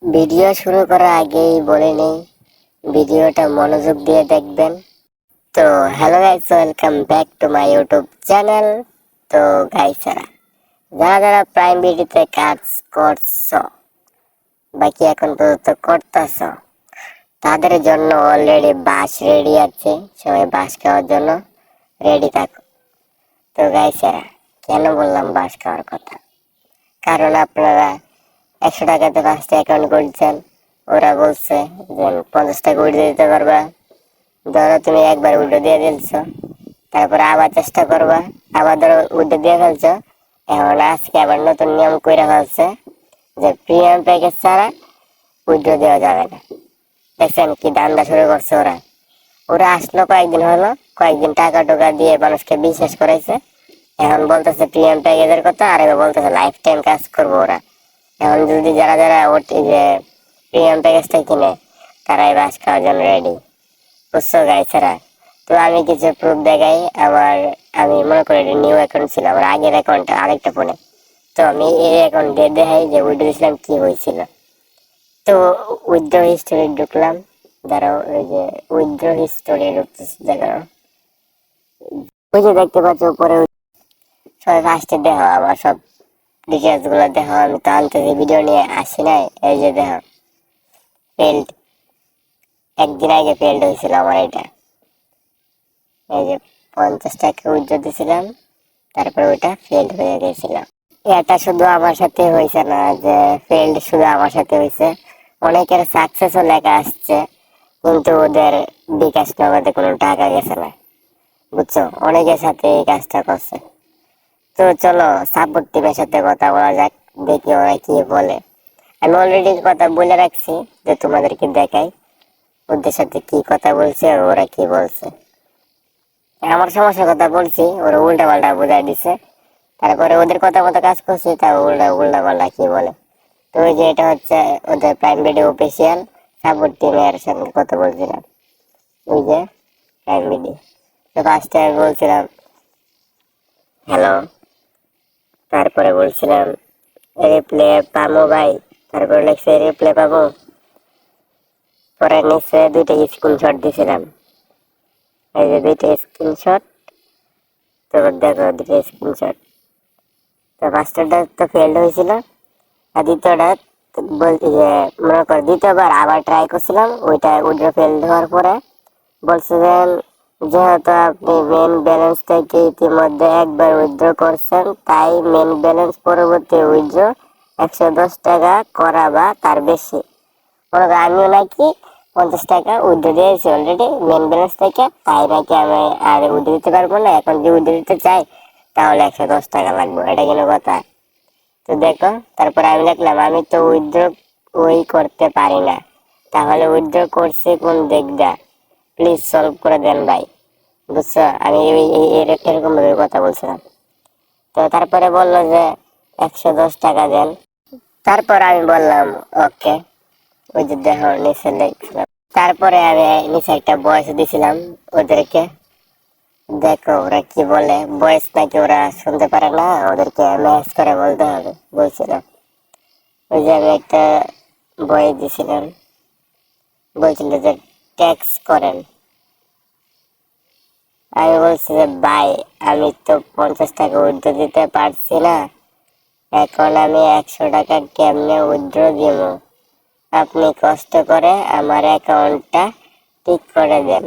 Video শুরু করার আগেই বলে নেই, ভিডিওটা মনোযোগ দিয়ে দেখবেন। তো hello guys, welcome back to my YouTube channel. তো গাইসারা, যারা যারা প্রাইম ভিডিওতে কাজ করছো বাকি এখন পর্যন্ত করতেছ, তাদের জন্য অলরেডি বাস রেডি আছে। সবাই বাস খাওয়ার জন্য রেডি থাকো। তো গাইসারা, কেন বললাম বাস খাওয়ার কথা? কারণ আপনারা 100 টাকাতে 5টা অ্যাকাউন্ট করছেন, ওরা বলছে যে 50 টাকা উঠে দিতে পারবা। ধরো তুমি একবার উল্টো দিয়ে দিলছ, তারপরে আবার চেষ্টা করবা, আবার ধরো উল্টো দিয়ে ফেলছো। এখন আজকে আবার নতুন নিয়ম করে ফেলছে যে প্রিমিয়াম প্যাকেজ ছাড়া উইথড্র দেওয়া যাবে না। দেখছেন কি দান্দা শুরু করছে ওরা। ওরা আসলো কয়েকদিন হলো, কয়েকদিন টাকা টোকা দিয়ে মানুষকে বিশ্বাস করাইছে। এখন বলতেছে প্রিমিয়াম প্যাকেজের কথা, আর এবার বলতেছে লাইফ টাইম কাজ করবো ওরা। এখন যদি যারা যারা যে প্রিমিয়াম প্যাকেজটা কিনে, তারাই বাস খাওয়ার জন্য রেডি। বুঝছো গাইছেরা? তো আমি কিছু প্রুফ দেখাই। আমি মনে করি নিউ অ্যাকাউন্ট ছিল আমার আগের অ্যাকাউন্টটা, আরেকটা ফোনে। তো আমি এই অ্যাকাউন্ট দিয়ে দেখাই যে উইথড্র দিয়েছিলাম কি হয়েছিল। তো উইথড্র হিস্টোরি ঢুকলাম। দাঁড়াও, ওই যে উইথড্র হিস্টোরি ঢুকতেছে, দেখাও। ওই যে দেখতে পাচ্ছ উপরে, সবাই ফার্স্টে দেখো আমার সব ডিটেলস গুলো দেখো। আমি তো আনতেছি, ভিডিও নিয়ে আসি নাই। এই যে দেখো, ফেল্ড, একদিন আগে ফেল্ড হয়েছিল আমার এটা। এই যে 50 টাকা উইথড্র দিয়েছিলাম, তারপর ওইটা ফেল্ড হয়ে গেছিল। এটা শুধু আমার সাথে হয়েছে না, যে ফেল্ড শুধু আমার সাথে হয়েছে, অনেকের সাকসেসও লেখা আসছে, কিন্তু ওদের বিকাশ নগদে কোনো টাকা গেছে না। বুঝছো, অনেকের সাথে এই কাজটা করছে। তো চলো সাপোর্ট টিমের সাথে কথা বলা যাক, দেখি ওরা কি বলে। আমি অলরেডি কথা বলে রাখছি যে তোমাদেরকে দেখাই ওদের সাথে কি কথা বলছে, ওরা কি বলছে। আমার সমস্যার কথা বলছি, ওরা উল্টা পাল্টা বোঝাই দিছে। তারপরে ওদের কথা মতো কাজ করছি, তা উল্টা উল্টা পাল্টা কি বলে। তো ওই যে এটা হচ্ছে ওদের প্রাইম ভিডিও অফিসিয়াল সাপোর্ট টিমের সঙ্গে কথা বলছিলাম। ওই যে প্রাইম ভিডিও, তো ফার্স্টে আমি বলছিলাম হ্যালো, তারপরে বলছিলাম রিপ্লে পাবো ভাই, তারপরে লিখছে রিপ্লে পাবো। পরে নিচে দুইটা স্ক্রিনশট দিছিলাম, এই যে দুইটা স্ক্রিনশট। তো দেখো দুইটা স্ক্রিনশট। তো ফার্স্টটা তো ফেল্ড হয়েছিল, আর দ্বিতীয়টা বলছি যে মনে কর দ্বিতীয়বার আবার ট্রাই করছিলাম, ওইটা উইথড্র ফেল্ড হওয়ার পরে বলছিলেন যেহেতু আপনি মেন ব্যালেন্স থেকে ইতিমধ্যে একবার উইথড্র করছেন, তাই মেন ব্যালেন্স পরবর্তী উইথড্র 110 টাকা করা বা তার বেশি। মনে কর আমিও নাকি 50 টাকা উইথড্র দিয়েছি অলরেডি মেন ব্যালেন্স থেকে, তাই নাকি আমি আর উইথড্র দিতে পারবো না। এখন যদি উইথড্র দিতে চাই তাহলে 110 টাকা লাগবে, এটা কোনো কথা? তো দেখো, তারপর আমি লিখলাম আমি তো উইথড্র ওই করতে পারি না, তাহলে উইথড্র করছে কোন দিকটা, প্লিজ সলভ করে দেন ভাই। বুঝছো, আমি এরকম ভাবে কথা বলছিলাম। তো তারপরে বললো যে 110 টাকা দেন। তারপর আমি বললাম ওকে। ওই যে দেখো নিচে লিখছিলাম। তারপরে আমি নিচে একটা ভয়েস দিছিলাম ওদেরকে, দেখো ওরা কি বলে। ভয়েস নাকি ওরা শুনতে পারে না, ওদেরকে ম্যাচ করে বলতে হবে বলছিলাম। ওই যে আমি একটা ভয়েস দিছিলাম, বলছিল যে ট্যাক্স করেন। আমি বলছি যে ভাই আমি তো 50 টাকা উইথড্র দিতে পারছি না, এখন আমি 100 টাকা কেমনে উইথড্র দিব? আপনি কষ্ট করে আমার অ্যাকাউন্টটা ঠিক করে দেন,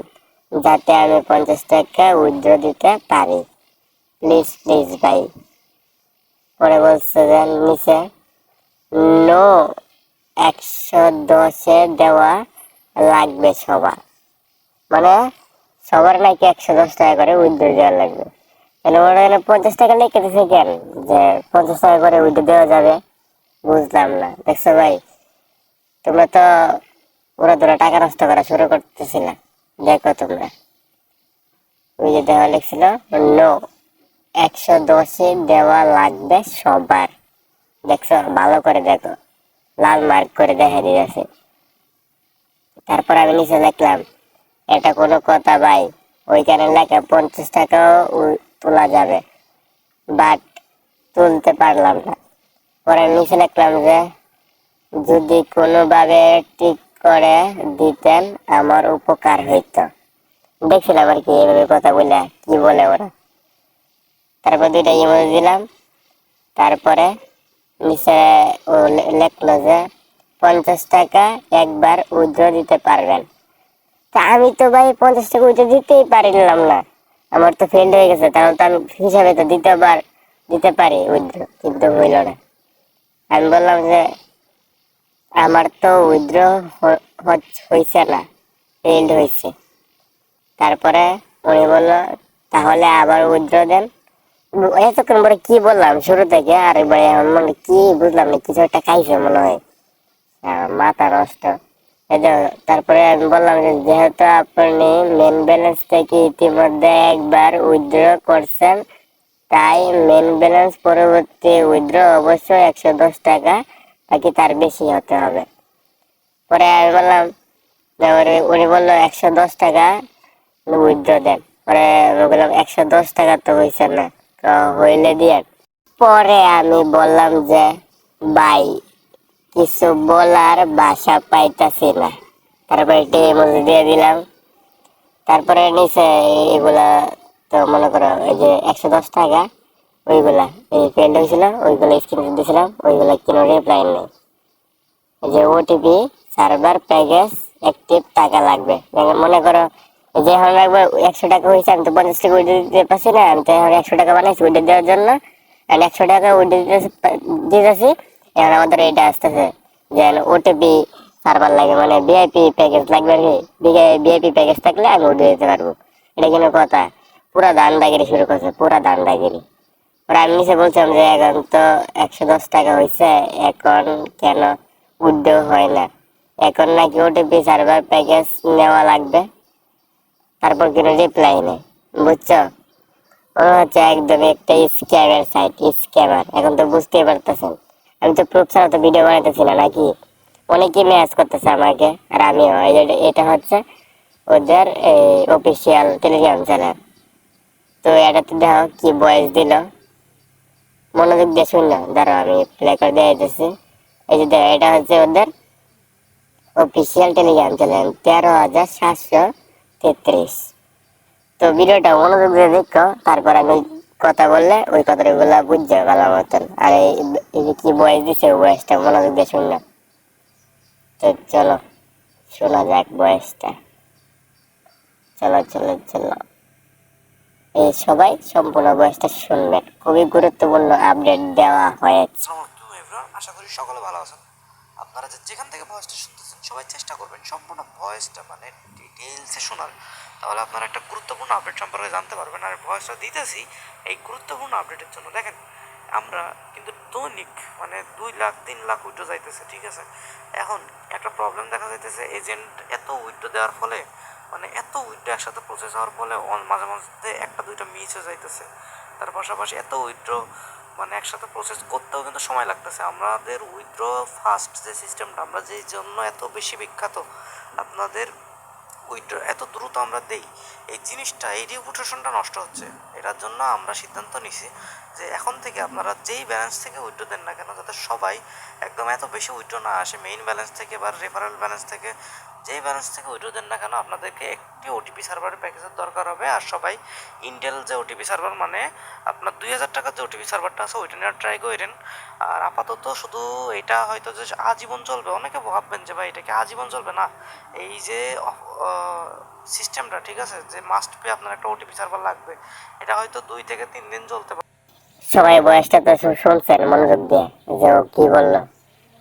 যাতে আমি 50 টাকা উইথড্র দিতে পারি, প্লিজ প্লিজ ভাই। পরে বলছে যে নিচে নো, 110-এ দেওয়া লাগবে সবার, মানে সবার নাকি 110 টাকা করে উইথড্র দেওয়া লাগবে। তাহলে ওরা 50 টাকা লিখে দিছে কেন, যে 50 টাকা করে উইথড্র দেওয়া যাবে? বুঝলাম না। দেখছো ভাই, তোমরা তো ওরা ধরে টাকা নষ্ট করা শুরু করতেছিল। দেখো তোমরা, ওই যে দেওয়া লিখছিল নো, 110-এ দেওয়া লাগবে সবার। দেখছো, ভালো করে দেখো, লাল মার্ক করে দেখা দিয়েছে। তারপর আমি নিচে দেখলাম এটা কোনো কথা ভাই, ওইখানে লেখা 50 টাকাও তোলা যাবে, বাট তুলতে পারলাম না। পরে নিচে লিখলাম যে যদি কোনোভাবে ঠিক করে দিতেন আমার উপকার হইতো। দেখছিলাম আর কি এভাবে কথা বলে কি বলে ওরা। তারপর দুইটা ইমোজি দিলাম। তারপরে নিচে ও লেখলো যে 50 টাকা একবার উইথড্র দিতে পারবেন। তা আমি তো ভাই 50 টাকা উইথড্র দিতেই পারিলাম না, আমার তো ফেল্ড হয়ে গেছে। তাহলে তো আমি হিসাবে তো দিতে পারি উইথড্র, কিন্তু হইল না। আমি বললাম যে আমার তো উইথড্র হয়েছে না, ফেল্ড হয়েছে। তারপরে উনি বললো তাহলে আবার উইথড্র দেন। এতক্ষণ পরে কি বললাম শুরু থেকে, আর এবারে মানে কি বুঝলাম না, কিছু একটা খাইছে মনে হয়, মাথা নষ্ট। তারপরে আমি বললাম যে যেহেতু আপনি মেন ব্যালেন্স থেকে ইতিমধ্যে একবার উইথড্র করছেন, তাই মেন ব্যালেন্স পরবর্তী উইথড্র অবশ্যই 110 টাকা, বাকি তার বেশি হতে হবে। পরে আমি বললাম, উনি বললো 110 টাকা উইথড্র দেন। পরে আমি বললাম 110 টাকা তো হয়েছে না, তো হইলে দিয়ে। পরে আমি বললাম যে ভাই কিছু বলার ভাষা পাইতাছি না। তারপরে একটি ইমোজি দিয়ে দিলাম। তারপরে নিচে এগুলা তো মনে করো এই যে 110 টাকা, ওইগুলা এই পেন্ট হয়েছিল ওইগুলো স্ক্রিনশট দিয়েছিলাম, ওইগুলা কোনো রিপ্লাই নেই। এই যে ওটিপি সার্ভার প্যাকেজ অ্যাক্টিভ টাকা লাগবে, মনে করো যে এখন লাগবে 100 টাকা হয়েছে, আমি তো 50 টাকা উইড্রো দিতে পারছি না, আমি তো এখন 100 টাকা বানাইছি উইড্রো দেওয়ার জন্য। 100 টাকা উইড্রো দিতেছি। এখন আমাদের এটা আসতেছে যে ওটিপি সার্ভার লাগে, মানে ভিআইপি প্যাকেজ লাগবে আর কি। ভিআইপি প্যাকেজ থাকলে আমি উইড্রো দিতে পারবো। এটা কোনো কথা? পুরা দান্দাগিরি শুরু করছে, পুরা দান্দাগিরি। আর আমি নিচে বলছিলাম যে এখন তো 110 টাকা হয়েছে, এখন কেন উইথড্র হয় না? এখন নাকি ওটিপি সার্ভার প্যাকেজ নেওয়া লাগবে। তারপর কোনো রিপ্লাই নেই, বুঝছো? মনে হচ্ছে একদম একটা স্ক্যামের সাইট, স্ক্যামার। এখন তো বুঝতেই পারতেছেন, আমি তো প্রুফ ছাড়া তো ভিডিও বানাইতেছি না নাকি। অনেকেই ম্যাচ করতেছে আমাকে, আর আমিও। এটা হচ্ছে ওদের অফিসিয়াল টেলিগ্রাম চ্যানেল। তো এটাতে দেখো কি ভয়েস দিল, মনোযোগ দিয়ে শুনলাম। দাঁড়াও আমি প্লে করে দিয়ে দিতেছি। এই যে এটা হচ্ছে ওদের অফিসিয়াল টেলিগ্রাম চ্যানেল, 13,733। তো ভিডিওটা মনোযোগ দিয়ে দেখো, তারপর আমি কথা বললে ওই কথাগুলো বুঝছে ভালো মতন। আর এই যে কি বয়স দিছে, ওই বয়সটা মনোযোগ দিয়ে শুনলাম। তো চলো শোনা যাক বয়সটা। চলো চলো চলো, এই সবাই সম্পূর্ণ বয়সটা শুনবেন, খুবই গুরুত্বপূর্ণ আপডেট দেওয়া হয়েছে। আশা করি সকলে ভালো আছেন। আপনারা যেখান থেকে ভয়েসটা শুনতেছেন সবাই চেষ্টা করবেন সম্পূর্ণ ভয়েসটা মানে ডিটেইলসে শোনার, তাহলে আপনারা একটা গুরুত্বপূর্ণ আপডেট সম্পর্কে জানতে পারবেন। আর ভয়েসটা দিতেছি এই গুরুত্বপূর্ণ আপডেটের জন্য। দেখেন আমরা কিন্তু দৈনিক মানে 2 লাখ 3 লাখ উইড্রো যাইতেছে, ঠিক আছে। এখন একটা প্রবলেম দেখা যাইতেছে, এজেন্ট এত উইড্রো দেওয়ার ফলে মানে এত উইড্রো একসাথে প্রসেস হওয়ার ফলে মাঝে মাঝে একটা দুইটা মিস হয়ে যাইতেছে। তার পাশাপাশি এত উইথড্র মানে একসাথে প্রসেস করতেও কিন্তু সময় লাগতেছে। আমাদের উইথড্র ফাস্ট যে সিস্টেমটা, আমরা যেই জন্য এত বেশি বিখ্যাত, আপনাদের উইথড্র এত দ্রুত আমরা দেই, এই জিনিসটা এই রিপুটেশনটা নষ্ট হচ্ছে। এটার জন্য আমরা সিদ্ধান্ত নিছি যে এখন থেকে আপনারা যেই ব্যালেন্স থেকে উইথড্র দেন না কেন, যাতে সবাই একদম এত বেশি উইথড্র না আসে, মেইন ব্যালেন্স থেকে বা রেফারেল ব্যালেন্স থেকে যেই ব্যালেন্স থেকে উইথড্র দেন না কেন, আপনাদেরকে একটি ওটিপি সার্ভারের প্যাকেজের দরকার হবে। আর সবাই ইন্টেল যে ওটিপি সার্ভার মানে আপনার 2000 টাকার যে ওটিপি সার্ভারটা আছে ওইটা নিয়ে ট্রাই করেন। আর আপাতত শুধু এটা হয়তো যে আজীবন চলবে, অনেকে ভাববেন যে ভাই এটাকে আজীবন চলবে না। এই যে সিস্টেমটা, ঠিক আছে, যে মাস্ট বি আপনার একটা ওটিপি সার্ভার লাগবে, এটা হয়তো 2 থেকে 3 দিন চলতে পারে। সবাই বয়সটা তো শুনছেন মনোযোগ দিয়ে, যে ও কি বললো।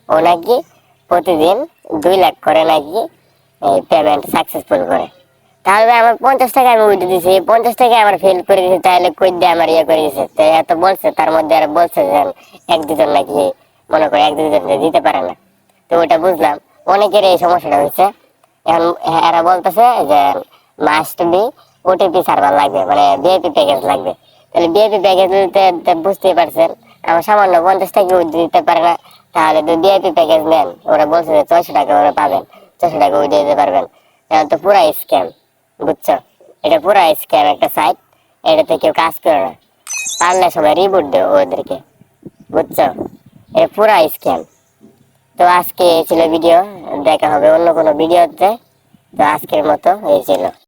ও নাকি প্রতিদিন 2 লাখ করে নাকি পেমেন্ট সাকসেসফুল করে। তাহলে আমার 50 টাকা আমি উঠে দিছি, 50 টাকা আমার ফেল করে দিয়েছে, তাহলে কই দিয়ে আমার ইয়ে করে দিয়েছে। তো এত বলছে, তার মধ্যে আর বলছে যে এক দুজন নাকি মনে করে এক দুজন দিতে পারে না। তো ওটা বুঝলাম অনেকের এই সমস্যাটা হয়েছে। এখন এরা বলতেছে যে মাস্ট বি ওটিপি সার্ভার লাগবে, মানে ভিআইপি প্যাকেজ লাগবে। তাহলে ভিআইপি প্যাকেজ দিতে বুঝতেই পারছেন, আমার সামান্য 50 টাকা দিতে পারে না। তাহলে তো ভিআইপি প্যাকেজ নেন, ওরা বলছে যে 600 টাকা ওরা পাবেন, 600 টাকা উঠে দিতে পারবেন। এখন তো পুরা স্ক্যাম, বুঝছো? এটা পুরা স্ক্যাম একটা সাইট, এটাতে কেউ কাজ করে না। পারলে সবাই রিপোর্ট দেও ওদেরকে, বুঝছো? এটা পুরা স্ক্যাম। তো তো আজকে এই ছিল ভিডিও, দেখা হবে অন্য কোনো ভিডিওতে। তো আজকের মতো হয়েছিল।